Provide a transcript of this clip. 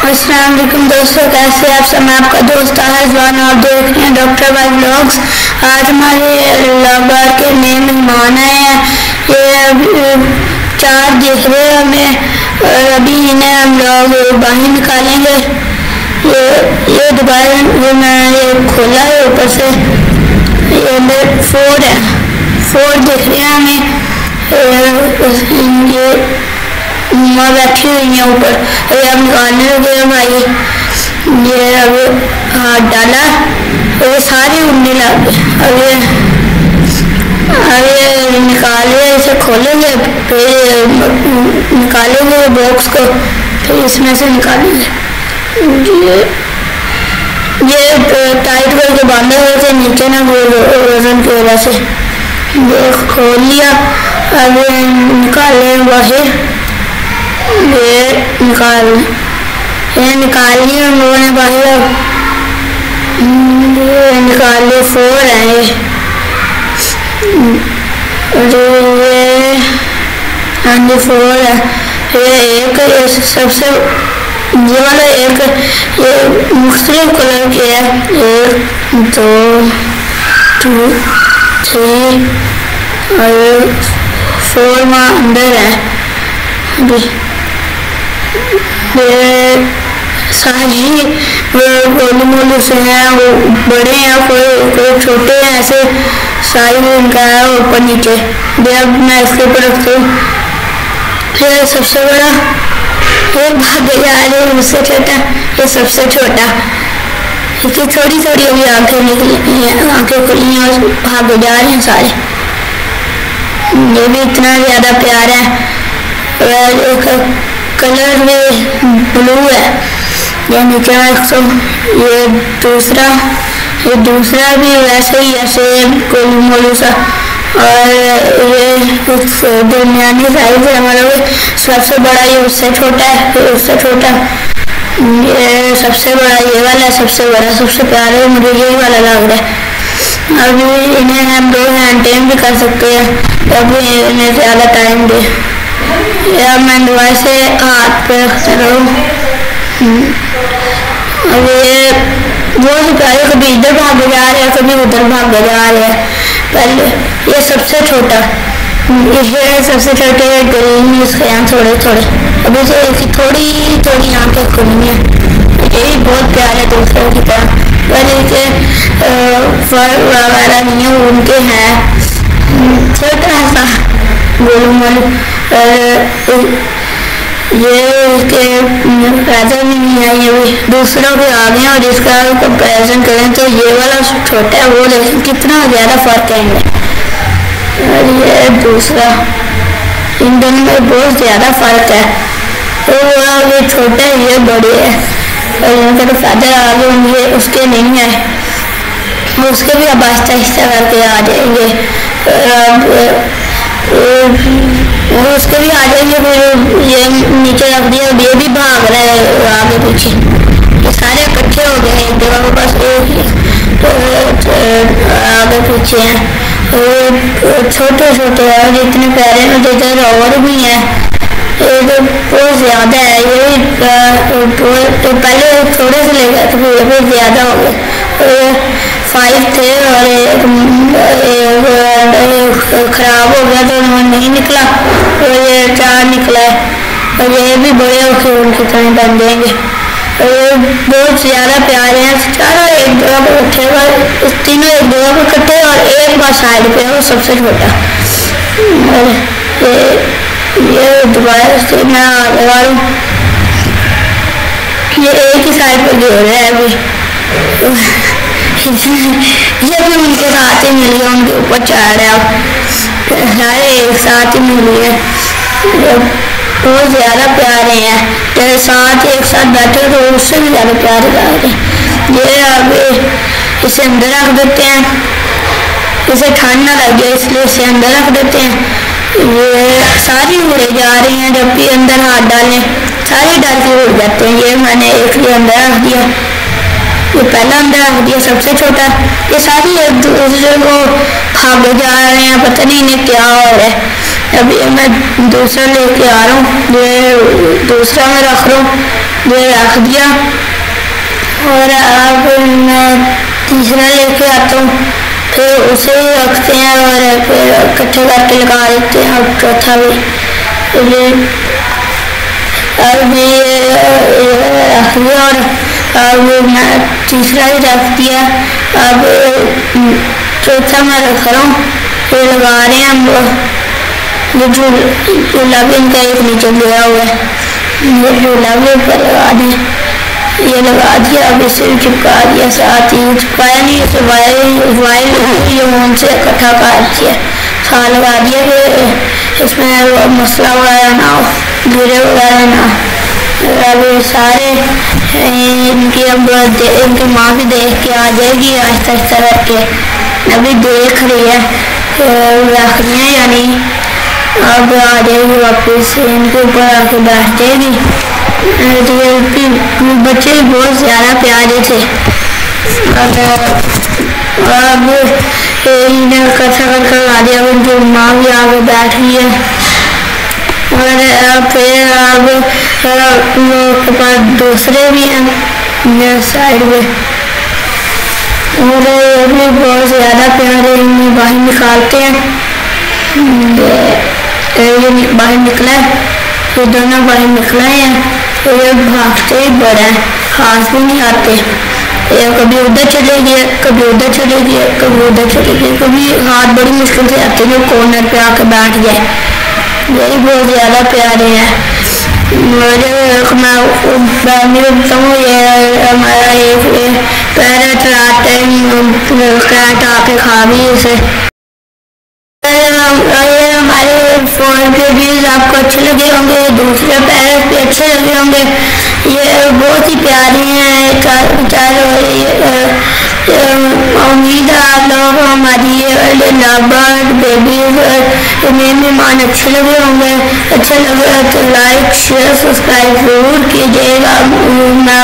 अस्सलाम वालेकुम दोस्तों, कैसे आप सब। मैं आपका दोस्त आजवान, आप देख रहे हैं डॉक्टर भाई व्लॉग्स। आज हमारे लॉगर के नए मेहमान आए हैं। ये 4 दिख रहे हैं हमें और अभी इन्हें हम लोग बाहर निकालेंगे। ये दोबारा ये खोला है ऊपर से, ये 4 है, 4 दिख रहे हैं हमें। ये माँ बैठी हुई है ऊपर, अभी हम निकालने लगे हैं भाई। ये अब हाथ डाला, ये सारे उड़ने लग गए। अब निकाले, इसे खोलेंगे, फिर निकालेंगे बॉक्स को, फिर इसमें से निकालेंगे। ये टाइट करके बांधे हुए थे नीचे ना, वो वजन की वजह से। ये खोल लिया, अब निकाले बाहर। ये निकाल लिया हम लोगों ने बाहर। ये निकाल लिए, 4 है ये। हाँ जी 4 है। ये सबसे ये वाला एक ये मुख्तलिफ कलर के है। 1 2 3 और 4 वहाँ अंदर है। अभी सारी गोलू मोलू से हैं, वो बड़े हैं, कोई छोटे हैं, ऐसे साइज इनका है ऊपर नीचे। अब मैं इसके ऊपर रखती हूँ। फिर सबसे बड़ा ये भागे जा रहे हैं, उससे छोटा ये सबसे छोटा। इसकी थोड़ी थोड़ी अभी आंखें निकली हैं, आंखें खुली हैं और भागे जा रहे हैं सारे। ये भी इतना ज़्यादा प्यार है। और एक कलर में ब्लू है, ये नीचे तो ये दूसरा भी वैसे ही है, सेम कोलू मोलू सा। और ये कुछ दरमियानी साइज है, मतलब सबसे बड़ा ये उससे छोटा है, फिर उससे छोटा। ये सबसे बड़ा ये वाला है, सबसे बड़ा सबसे प्यारा मुझे यही वाला लग रहा है। अभी इन्हें हम 2 हैंड टेम भी कर सकते हैं, अभी इन्हें ज़्यादा टाइम दे। या मैं दवाई से हाथ पे रखते रहूँ। अब ये बहुत प्यारे, कभी इधर भागे जा रहे हैं, कभी उधर भागे जा रहे हैं। पहले ये सबसे छोटा, ये सबसे छोटे ग्रीन, इसके यहाँ थोड़े थोड़े अभी से इसकी थोड़ी थोड़ी आँखें खुली हैं। ये भी बहुत प्यारे दूसरों की तरह, पहले के फर वगैरह नहीं है, उनके हैं छोटा सा गोलू मोलू। ये इसके पैसे भी नहीं है, ये भी दूसरों के आ गए। और इसका कंपेरिजन करें तो ये वाला छोटा है, वो लेकिन कितना ज़्यादा फर्क है इनमें। और ये दूसरा, इन दोनों में बहुत ज़्यादा फर्क है। तो ये छोटे है, ये बड़े है, और इनका तो फायदा आ गए, ये उसके नहीं है। उसके भी अब आहिस्ता आहिस्ता करके आ जाएंगे, उसके भी आ जाएंगे। फिर ये नीचे रख दिया, ये भी भाग रहा है आगे पीछे, ये सारे इकट्ठे हो गए एक जगह पर, बस आगे पीछे हैं। छोटे छोटे और इतने प्यारे इधर और भी हैं, ये तो बहुत ज़्यादा है। ये तो पहले थोड़े से ले गए तो फिर ज़्यादा हो गए। 5 थे और खराब हो गया तो नहीं निकला, और ये 4 निकला है। और ये भी बड़े होकर उनकी तरह बन जाएंगे। और ये बहुत ज़्यादा प्यारे हैं। चारों एक जगह पर इकट्ठे हुए, तीनों एक जगह पर इकट्ठे, और एक बार साइड पे है वो सबसे छोटा। और ये दोबारा से मैं लगा लूँ, ये एक ही साइड पर गिर रहा है अभी। ये भी उनके साथ ही मिल गया, उनके ऊपर चढ़ रहे अब सारे एक साथ ही मिल गए। बहुत ज़्यादा प्यारे हैं, जैसे साथ एक साथ बैठे तो उससे भी ज़्यादा प्यारे लग रहे हैं। ये अब इसे अंदर रख देते हैं, इसे ठंड ना लग जाए इसलिए इसे अंदर रख देते हैं। ये सारी उड़े जा रही हैं, जब भी अंदर हाथ डालें सारी डाल के उड़ जाते हैं। ये मैंने एक ही अंदर रख दिया, ये पहला अंदर रख दिया सबसे छोटा। ये सारी एक दूसरे को भागे जा रहे हैं, पता नहीं इन्हें क्या हो रहा है। अभी मैं दूसरा लेके आ रहा हूँ। ये दूसरा मैं रख रहा हूँ, ये रख दिया। और अब मैं तीसरा लेके आता हूँ, फिर उसे भी रखते हैं और फिर इकट्ठे करके लगा देते हैं। अब चौथा भी अभी रख दिया और अब मैं तीसरा ही रख दिया। अब चौथा मैं रख रहा हूँ, फिर लगा रहे हैं हम। ये झूला भी इनका एक नीचे गया हुआ है, ये झूला भी ऊपर लगा दिया, ये लगा दिया। अब इसे चिपका दिया, साथ ही चिपकाया नहीं, इसे वायर से इकट्ठा कर दिया, साथ लगा दिया कि इसमें मसला वगैरह ना हो, गिरे वगैरह ना। अब सारे इनकी अब इनकी माँ भी देख के आ जाएगी आहिस्ता आहिस्ता करके। अभी देख रही है रख रही है या नहीं, अब आ जाएगी वापस, इनके ऊपर आके बैठ जाएगी। बच्चे बहुत ज़्यादा प्यारे थे। अब इन्हें इकट्ठा करके लगा दिया, उनकी माँ भी आगे बैठ रही है। और फिर अब लोग के पास दूसरे भी हैं साइड में, और ये भी बहुत ज़्यादा प्यारे। इन्हें बाहर निकालते हैं, ये बाहर निकला है, ये दोनों बाहर निकला है। तो ये भागते ही बड़ा है, हाथ भी नहीं आते। ये कभी उधर चले गए, कभी उधर चले गए, कभी उधर चले गए, कभी हाथ बड़ी मुश्किल से आते हैं, कॉर्नर पे आके बैठ गए। यही बहुत ज़्यादा प्यारे हैं। मैं बताऊँ, ये हमारा एक पैरट रात कैट आके खा भी इसे। हमारे फोन पे भी आपको अच्छे लगे होंगे, दूसरे पैरट भी अच्छे लगे होंगे। ये बहुत ही प्यारे हैं चारों। उम्मीद है आप लोगों को हमारी लवबर्ड बेबी मेहमान अच्छे लगे होंगे। अच्छा लगे तो लाइक शेयर सब्सक्राइब जरूर कीजिएगा।